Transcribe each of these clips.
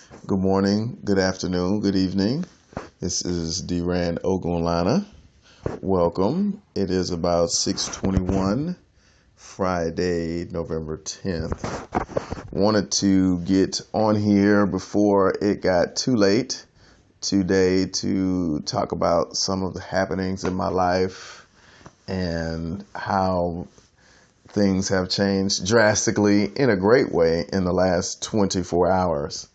Good morning, good afternoon, good evening. This is Duran Ogunlana. Welcome. It is about 6:21, Friday, November 10th. Wanted to get on here before it got too late today to talk about some of the happenings in my life and how things have changed drastically in a great way in the last 24 hours.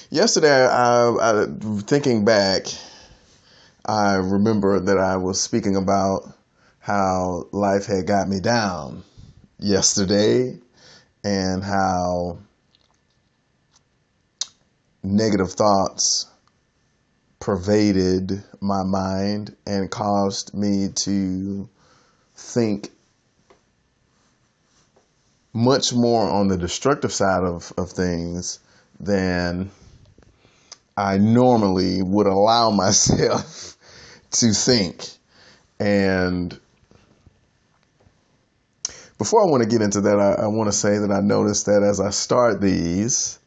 Yesterday, thinking back, I remember that I was speaking about how life had got me down yesterday and how negative thoughts pervaded my mind and caused me to think much more on the destructive side of things than I normally would allow myself to think. And before I want to get into that, I want to say that I noticed that as I start these,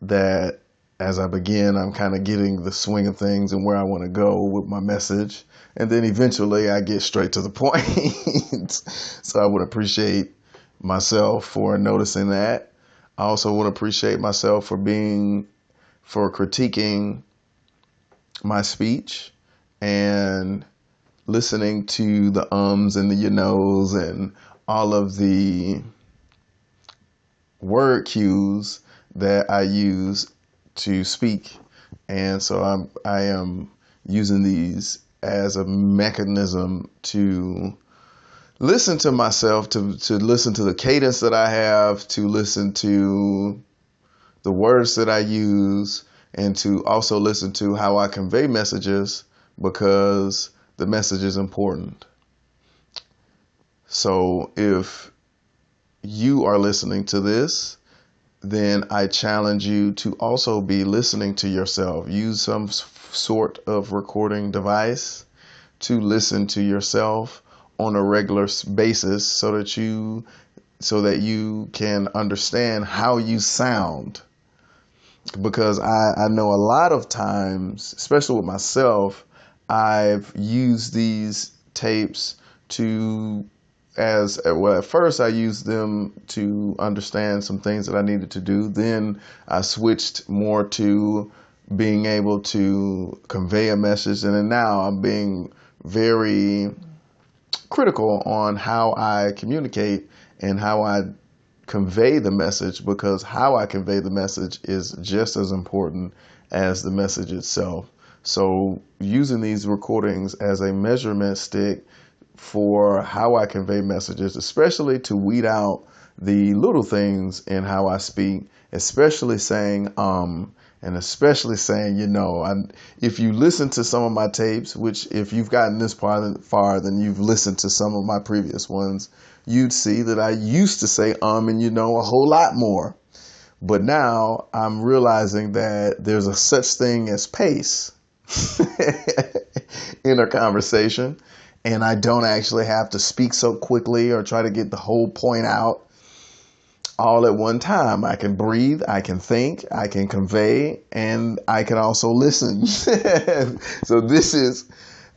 that as I begin, I'm kind of getting the swing of things and where I want to go with my message. And then eventually I get straight to the point. So I would appreciate myself for noticing that. I also want to appreciate myself for critiquing my speech and listening to the ums and the you knows and all of the word cues that I use to speak. And so I am using these as a mechanism to listen to myself, to listen to the cadence that I have, to listen to the words that I use, and to also listen to how I convey messages, because the message is important. So if you are listening to this, then I challenge you to also be listening to yourself. Use some sort of recording device to listen to yourself on a regular basis so that you can understand how you sound. Because I know a lot of times, especially with myself, I've used these tapes at first I used them to understand some things that I needed to do. Then I switched more to being able to convey a message. And then now I'm being very critical on how I communicate and how I convey the message, because how I convey the message is just as important as the message itself. So using these recordings as a measurement stick for how I convey messages, especially to weed out the little things in how I speak, especially saying and especially saying, if you listen to some of my tapes, which if you've gotten this far, then you've listened to some of my previous ones, you'd see that I used to say and a whole lot more. But now I'm realizing that there's a such thing as pace in a conversation, and I don't actually have to speak so quickly or try to get the whole point out all at one time. I can breathe, I can think, I can convey, and I can also listen. So this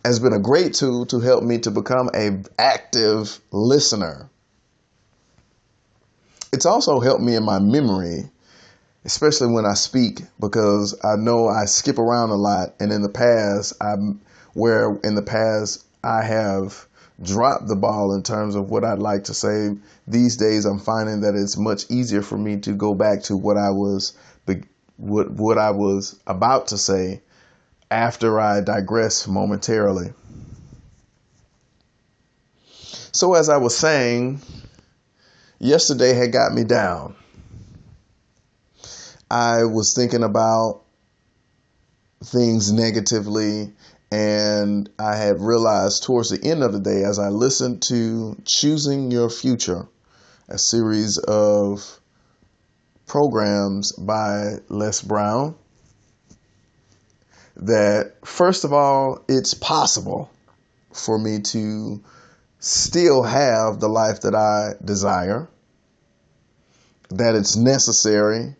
has been a great tool to help me to become an active listener. It's also helped me in my memory, especially when I speak, because I know I skip around a lot. And in the past I have dropped the ball in terms of what I'd like to say. These days I'm finding that it's much easier for me to go back to what I was about to say after I digress momentarily. So as I was saying, yesterday had got me down. I was thinking about things negatively, and I had realized towards the end of the day, as I listened to Choosing Your Future, a series of programs by Les Brown, that first of all, it's possible for me to still have the life that I desire. that it's necessary,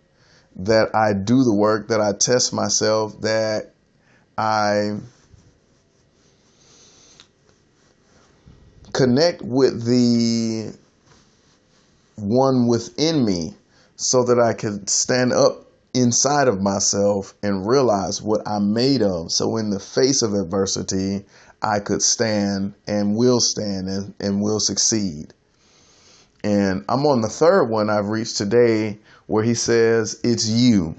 that I do the work, that I test myself, that I connect with the one within me so that I could stand up inside of myself and realize what I'm made of. So in the face of adversity, I could stand and will stand and will succeed. And I'm on the third one I've reached today where he says, it's you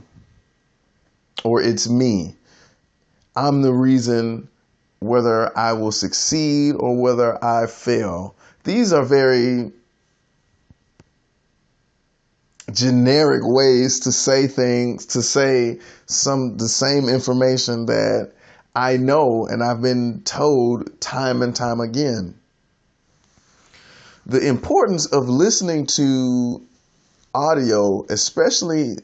or it's me. I'm the reason whether I will succeed or whether I fail. These are very generic ways to say things, to say the same information that I know and I've been told time and time again. The importance of listening to audio, especially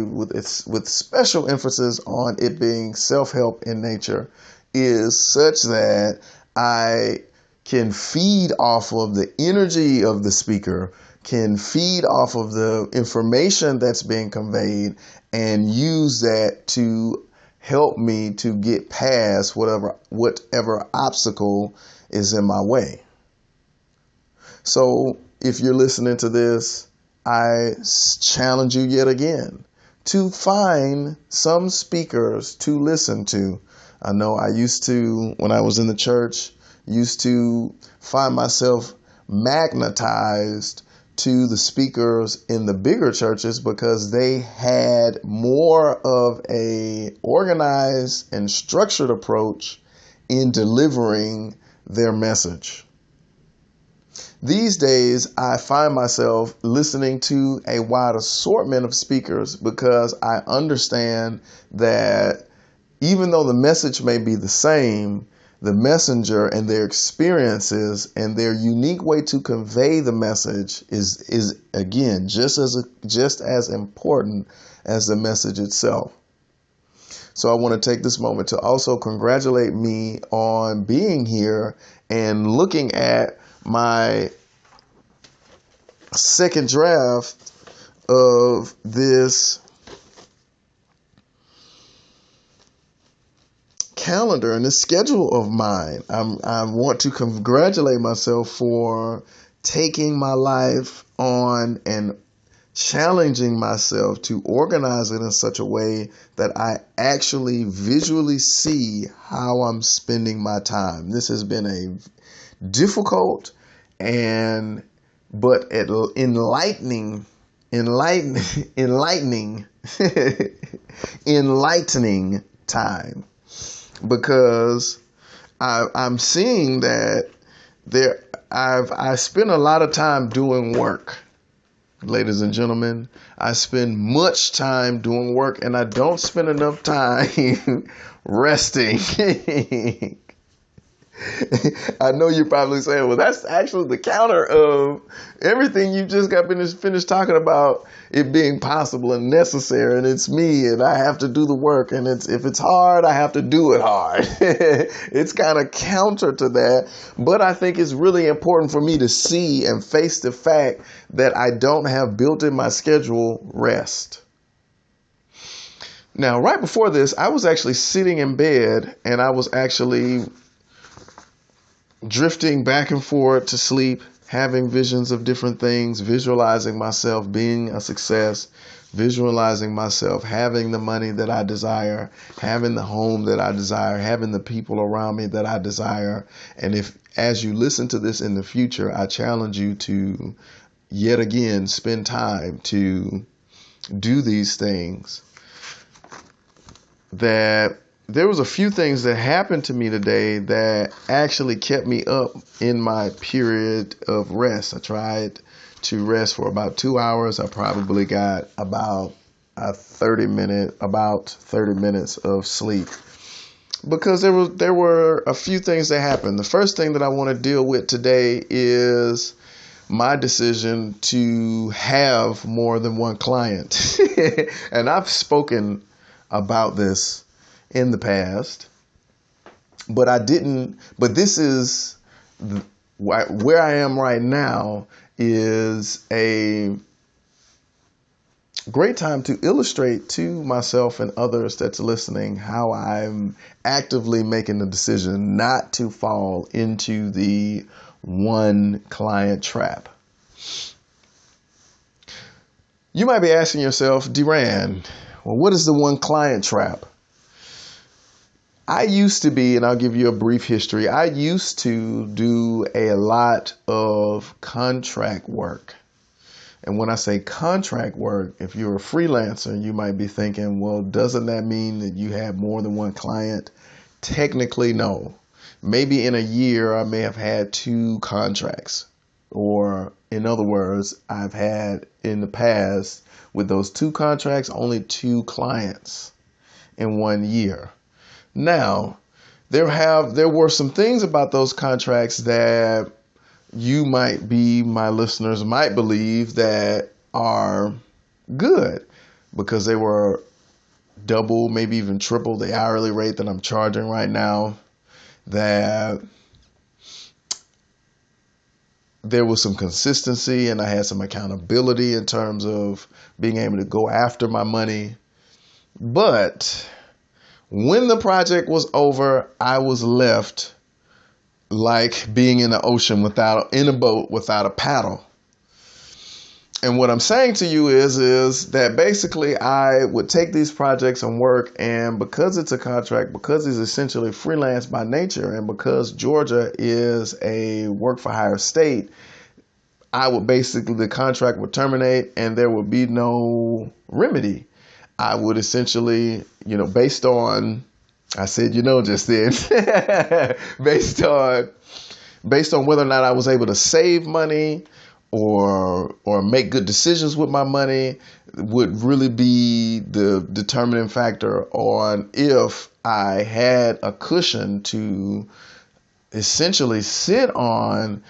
with special emphasis on it being self-help in nature, is such that I can feed off of the energy of the speaker, can feed off of the information that's being conveyed, and use that to help me to get past whatever obstacle is in my way. So if you're listening to this, I challenge you yet again to find some speakers to listen to. I know I used to, when I was in the church, used to find myself magnetized to the speakers in the bigger churches because they had more of a organized and structured approach in delivering their message. These days, I find myself listening to a wide assortment of speakers because I understand that even though the message may be the same, the messenger and their experiences and their unique way to convey the message is again just as important as the message itself. So I want to take this moment to also congratulate me on being here and looking at my second draft of this calendar and this schedule of mine. I want to congratulate myself for taking my life on and challenging myself to organize it in such a way that I actually visually see how I'm spending my time. This has been a difficult but enlightening time, because I'm seeing that I spend a lot of time doing work. Ladies and gentlemen, I spend much time doing work and I don't spend enough time resting. I know you're probably saying, well, that's actually the counter of everything you just got finished talking about it being possible and necessary, and it's me, and I have to do the work, and if it's hard, I have to do it hard. It's kind of counter to that, but I think it's really important for me to see and face the fact that I don't have built in my schedule rest. Now, right before this, I was actually sitting in bed, and I was actually drifting back and forth to sleep, having visions of different things, visualizing myself being a success, visualizing myself having the money that I desire, having the home that I desire, having the people around me that I desire. And if, as you listen to this in the future, I challenge you to yet again spend time to do these things, that there was a few things that happened to me today that actually kept me up in my period of rest. I tried to rest for about 2 hours. I probably got about 30 minutes of sleep because there were a few things that happened. The first thing that I want to deal with today is my decision to have more than one client. And I've spoken about this in the past, but this is where I am right now is a great time to illustrate to myself and others that's listening how I'm actively making the decision not to fall into the one client trap. You might be asking yourself, Duran, well, what is the one client trap? I used to be, and I'll give you a brief history, I used to do a lot of contract work. And when I say contract work, if you're a freelancer, you might be thinking, well, doesn't that mean that you have more than one client? Technically, no. Maybe in a year, I may have had 2 contracts. Or in other words, I've had in the past with those 2 contracts, only 2 clients in 1 year. Now, there were some things about those contracts that you might be, my listeners might believe that are good because they were double, maybe even triple the hourly rate that I'm charging right now, that there was some consistency and I had some accountability in terms of being able to go after my money. But when the project was over, I was left like being in the ocean in a boat without a paddle. And what I'm saying to you is that basically I would take these projects and work, and because it's a contract, because it's essentially freelance by nature, and because Georgia is a work for hire state, the contract would terminate and there would be no remedy. I would essentially, based on, I said, just then, based on whether or not I was able to save money or make good decisions with my money would really be the determining factor on if I had a cushion to essentially sit on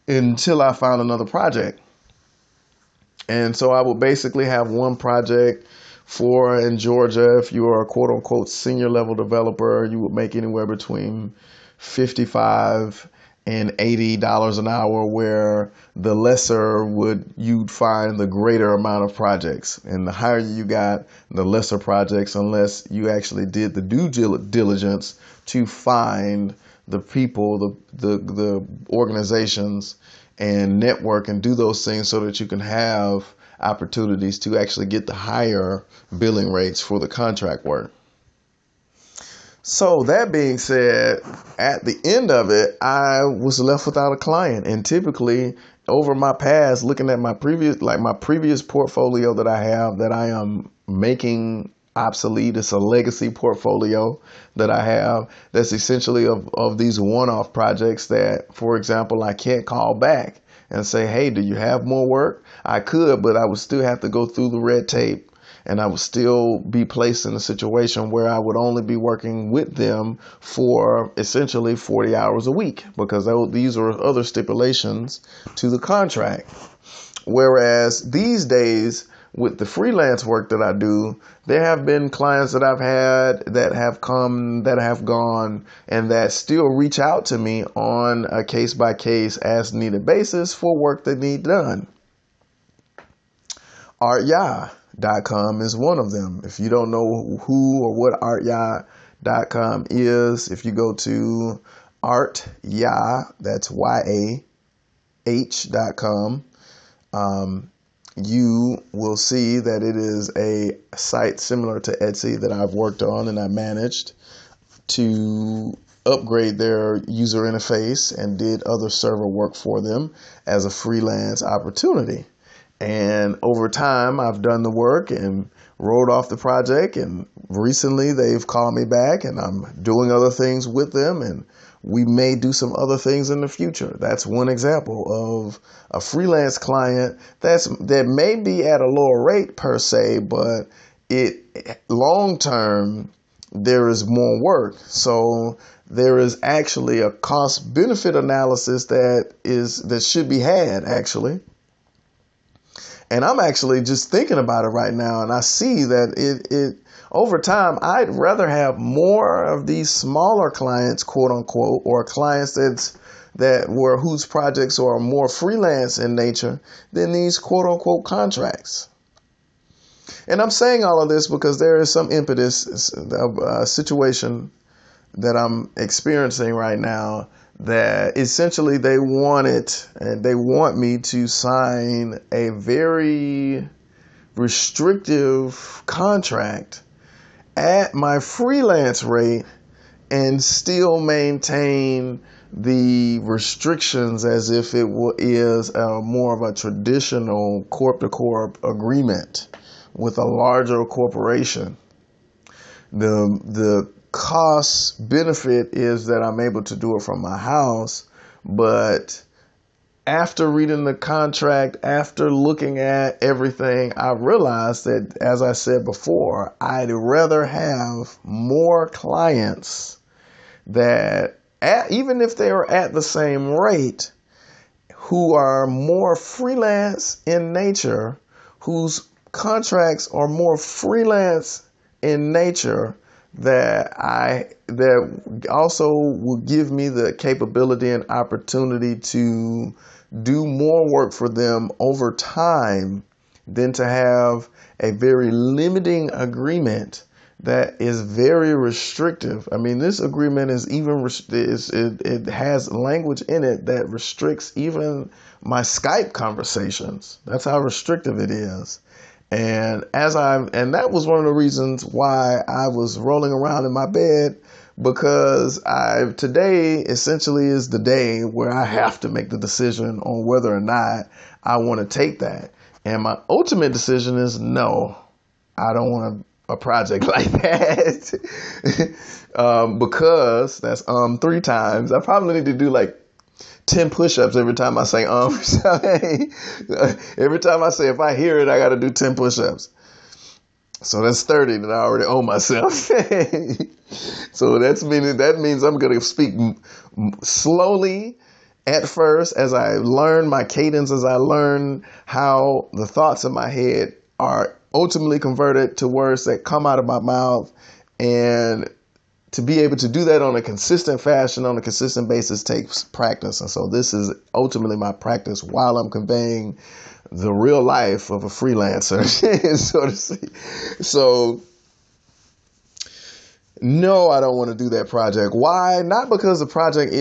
until I found another project. And so I would basically have one project in Georgia. If you are a quote unquote senior level developer, you would make anywhere between $55 and $80 an hour, where the lesser you'd find the greater amount of projects. And the higher you got, the lesser projects, unless you actually did the due diligence to find the people, the organizations and network and do those things so that you can have opportunities to actually get the higher billing rates for the contract work. So that being said, at the end of it, I was left without a client. And typically over my past, looking at my previous portfolio that I have that I am making obsolete, it's a legacy portfolio that I have that's essentially of these one-off projects that, for example, I can't call back and say, hey, do you have more work? I could, but I would still have to go through the red tape, and I would still be placed in a situation where I would only be working with them for essentially 40 hours a week, because these are other stipulations to the contract. Whereas these days, with the freelance work that I do, there have been clients that I've had that have come, that have gone, and that still reach out to me on a case-by-case, as-needed basis for work that need done. ArtYah.com is one of them. If you don't know who or what ArtYah.com is, if you go to ArtYah, that's YAH.com, you will see that it is a site similar to Etsy that I've worked on and I managed to upgrade their user interface and did other server work for them as a freelance opportunity. And over time, I've done the work and wrote off the project. And recently, they've called me back and I'm doing other things with them. And we may do some other things in the future. That's one example of a freelance client that may be at a lower rate per se, but long term, there is more work. So there is actually a cost benefit analysis that should be had, actually. And I'm actually just thinking about it right now, and I see that it over time, I'd rather have more of these smaller clients, quote unquote, or clients whose projects are more freelance in nature than these quote unquote contracts. And I'm saying all of this because there is some impetus of a situation that I'm experiencing right now that essentially they want me to sign a very restrictive contract at my freelance rate and still maintain the restrictions as if it is more of a traditional corp-to-corp agreement with a larger corporation. The cost benefit is that I'm able to do it from my house, but after reading the contract, after looking at everything, I realized that, as I said before, I'd rather have more clients that, even if they are at the same rate, who are more freelance in nature, whose contracts are more freelance in nature, that also will give me the capability and opportunity to do more work for them over time than to have a very limiting agreement that is very restrictive. I mean, this agreement is even it has language in it that restricts even my Skype conversations. That's how restrictive it is. And that was one of the reasons why I was rolling around in my bed, because today essentially is the day where I have to make the decision on whether or not I want to take that. And my ultimate decision is no, I don't want a project like that. Because that's 3 times. I probably need to do like 10 push-ups every time I say every time I say, if I hear it, I got to do 10 push-ups. So that's 30 that I already owe myself. So that means I'm going to speak slowly at first as I learn my cadence, as I learn how the thoughts in my head are ultimately converted to words that come out of my mouth. And to be able to do that on a consistent fashion, on a consistent basis, takes practice. And so this is ultimately my practice while I'm conveying the real life of a freelancer, so to speak. So, no, I don't want to do that project. Why? Not because the project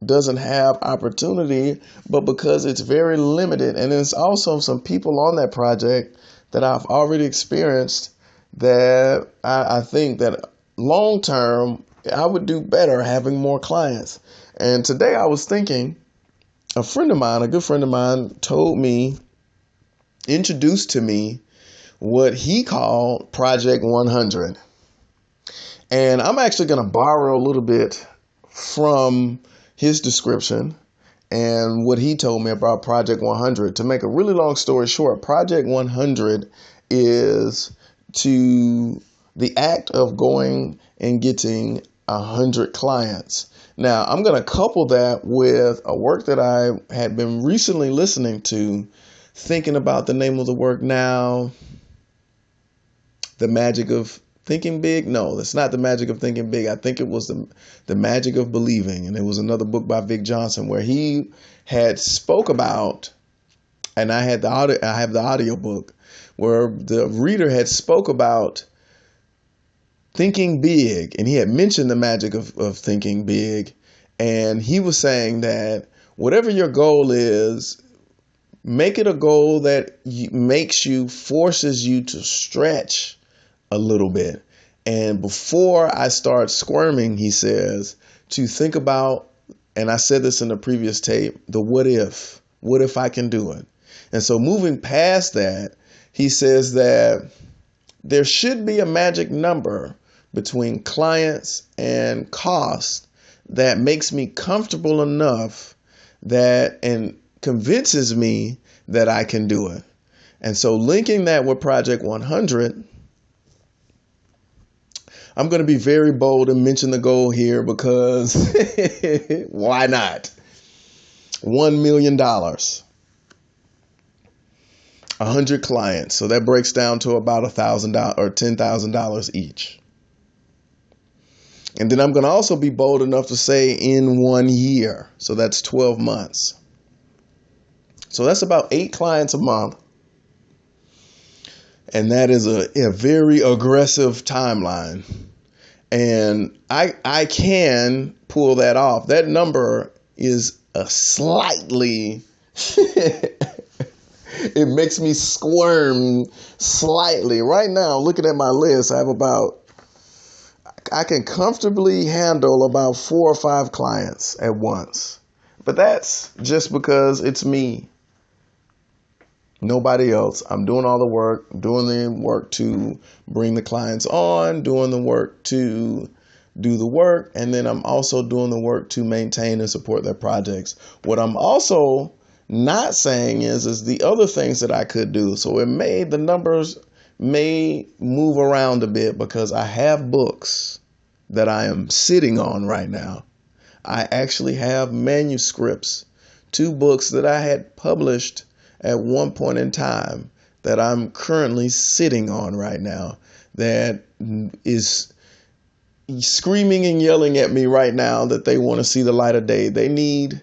doesn't have opportunity, but because it's very limited. And there's also some people on that project that I've already experienced that I think that long term, I would do better having more clients. And today I was thinking, a good friend of mine introduced to me what he called Project 100. And I'm actually going to borrow a little bit from his description and what he told me about Project 100. To make a really long story short, Project 100 is the act of going and getting 100 clients. Now, I'm going to couple that with a work that I had been recently listening to, thinking about the name of the work now. The Magic of Thinking Big? No, it's not The Magic of Thinking Big. I think it was the Magic of Believing. And it was another book by Vic Johnson where he had spoke about, and I have the audio book, where the reader had spoke about thinking big, and he had mentioned the magic of thinking big. And he was saying that whatever your goal is, make it a goal that forces you to stretch a little bit. And before I start squirming, he says, to think about, and I said this in the previous tape, the what if I can do it? And so moving past that, he says that there should be a magic number between clients and cost that makes me comfortable enough and convinces me that I can do it. And so linking that with Project 100, I'm going to be very bold and mention the goal here because why not? $1 million. 100 clients. So that breaks down to about $1,000 or $10,000 each. And then I'm going to also be bold enough to say in 1 year. So that's 12 months. So that's about 8 clients a month. And that is a very aggressive timeline. And I can pull that off. That number is a slightly, it makes me squirm slightly. Right now, looking at my list, I can comfortably handle about 4 or 5 clients at once. But that's just because it's me. Nobody else. I'm doing all the work, doing the work to bring the clients on, doing the work to do the work, and then I'm also doing the work to maintain and support their projects. What I'm also not saying is the other things that I could do. So the numbers may move around a bit because I have books that I am sitting on right now. I actually have manuscripts, 2 books that I had published at one point in time that I'm currently sitting on right now that is screaming and yelling at me right now that they want to see the light of day. They need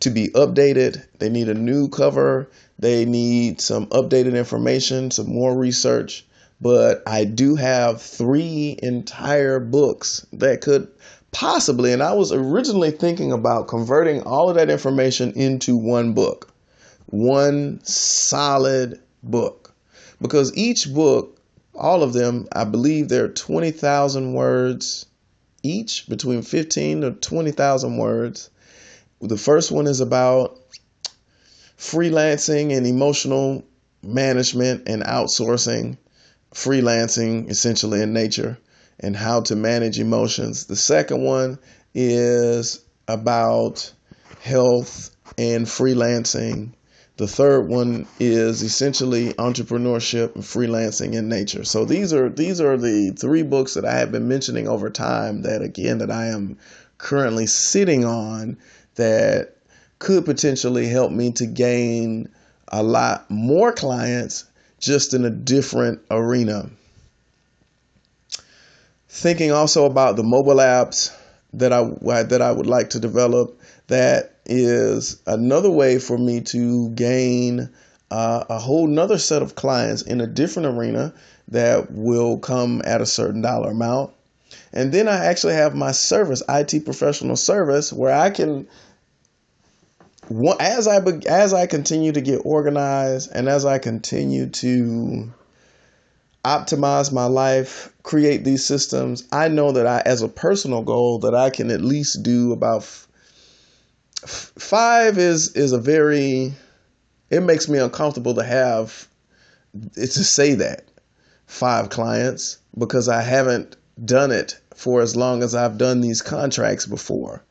to be updated. They need a new cover. They need some updated information, some more research. But I do have 3 entire books that could possibly, and I was originally thinking about converting all of that information into one book. One solid book, because each book, all of them, I believe they're 20,000 words each, between 15 to 20,000 words. The first one is about freelancing and emotional management and outsourcing, freelancing essentially in nature, and how to manage emotions. The second one is about health and freelancing. The third one is essentially entrepreneurship and freelancing in nature. So these are the 3 books that I have been mentioning over time that I am currently sitting on that could potentially help me to gain a lot more clients just in a different arena. Thinking also about the mobile apps that I would like to develop. That is another way for me to gain a whole nother set of clients in a different arena that will come at a certain dollar amount. And then I actually have my service, IT professional service, where I can, as I continue to get organized and as I continue to optimize my life, create these systems, I know that as a personal goal, that I can at least do about 5 is a very, it makes me uncomfortable to say that 5 clients, because I haven't done it for as long as I've done these contracts before.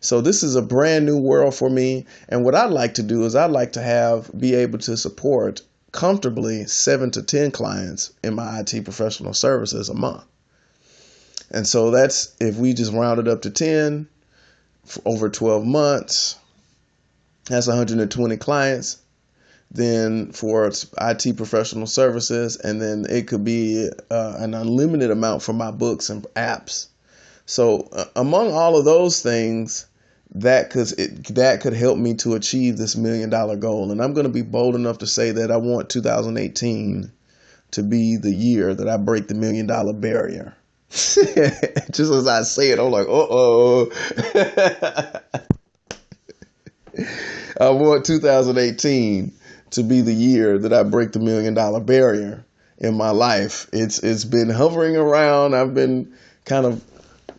So this is a brand new world for me. And what I'd like to do is I'd like to be able to support comfortably 7 to 10 clients in my IT professional services a month. And so that's, if we just round it up to 10, over 12 months, that's 120 clients. Then for IT professional services, and then it could be an unlimited amount for my books and apps. So among all of those things, that could help me to achieve this $1 million goal. And I'm going to be bold enough to say that I want 2018 to be the year that I break the $1 million barrier. Just as I say it, I'm like, uh-oh. I want 2018 to be the year that I break the $1 million barrier in my life. It's been hovering around. I've been kind of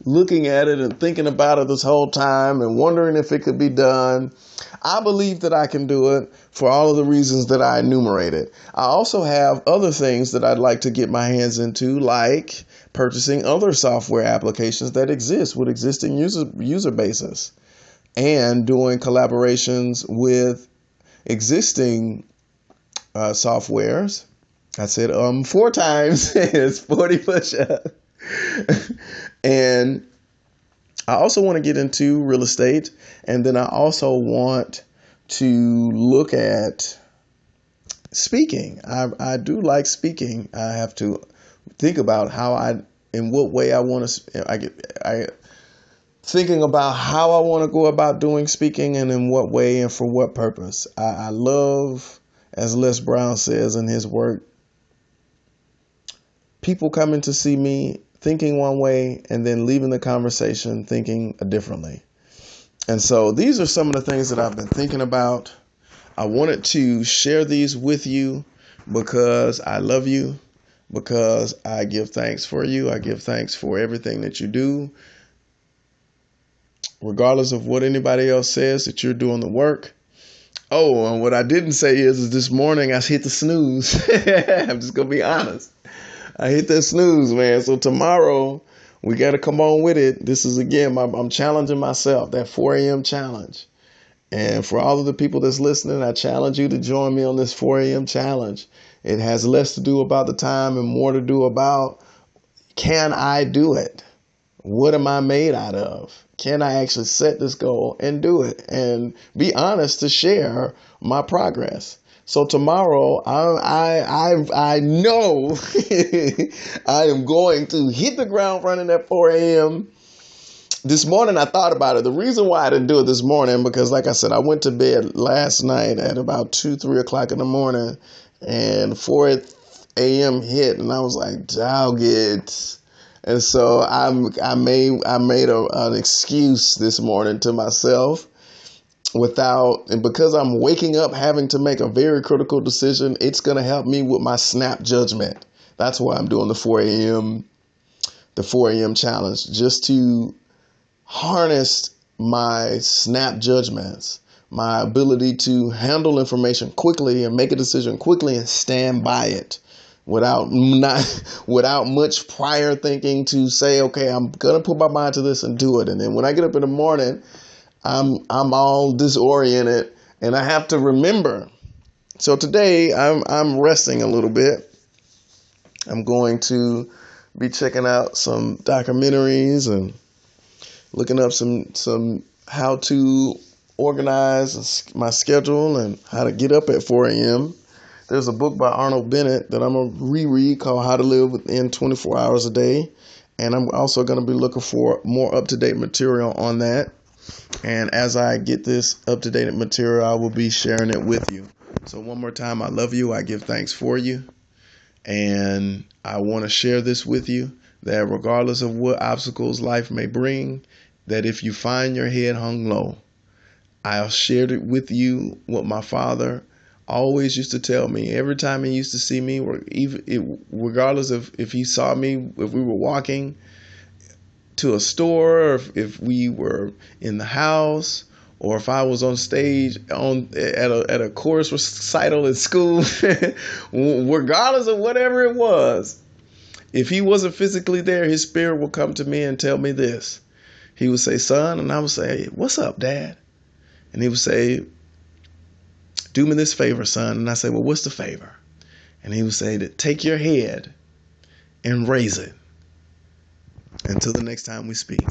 looking at it and thinking about it this whole time and wondering if it could be done. I believe that I can do it for all of the reasons that I enumerated. I also have other things that I'd like to get my hands into, like purchasing other software applications that exist with existing user bases, and doing collaborations with existing softwares. I said 4 times. It's 40 push-ups. And I also want to get into real estate, and then I also want to look at speaking. I do like speaking. I have to think about how in what way I want to. I thinking about how I want to go about doing speaking and in what way and for what purpose. I love, as Les Brown says in his work, people coming to see me thinking one way and then leaving the conversation thinking differently. And so these are some of the things that I've been thinking about. I wanted to share these with you because I love you, because I give thanks for you. I give thanks for everything that you do. Regardless of what anybody else says, that you're doing the work. Oh, and what I didn't say is this morning I hit the snooze. I'm just going to be honest. I hit that snooze, man. So tomorrow we got to come on with it. This is, again, I'm challenging myself, that 4 a.m. challenge. And for all of the people that's listening, I challenge you to join me on this 4 a.m. challenge. It has less to do about the time and more to do about, can I do it? What am I made out of? Can I actually set this goal and do it? And be honest to share my progress. So tomorrow, I know I am going to hit the ground running at 4 a.m. This morning, I thought about it. The reason why I didn't do it this morning, because like I said, I went to bed last night at about 2-3 o'clock in the morning, and 4 a.m. hit, and I was like, dog it. And so I made an excuse this morning to myself and because I'm waking up having to make a very critical decision, it's going to help me with my snap judgment. That's why I'm doing the 4 a.m. challenge, just to harness my snap judgments, my ability to handle information quickly and make a decision quickly and stand by it. Without much prior thinking to say, okay, I'm gonna put my mind to this and do it. And then when I get up in the morning, I'm all disoriented and I have to remember. So today I'm resting a little bit. I'm going to be checking out some documentaries and looking up some how to organize my schedule and how to get up at 4 a.m. There's a book by Arnold Bennett that I'm going to reread called How to Live Within 24 Hours a Day. And I'm also going to be looking for more up-to-date material on that. And as I get this up-to-date material, I will be sharing it with you. So one more time, I love you. I give thanks for you. And I want to share this with you, that regardless of what obstacles life may bring, that if you find your head hung low, I'll share it with you what my father always used to tell me. Every time he used to see me, or even regardless of if he saw me, if we were walking to a store, or if we were in the house, or if I was on stage at a chorus recital in school, regardless of whatever it was, if he wasn't physically there, his spirit would come to me and tell me this. He would say, son, and I would say, what's up, Dad? And he would say, do me this favor, son. And I say, well, what's the favor? And he would say, to take your head and raise it. Until the next time we speak.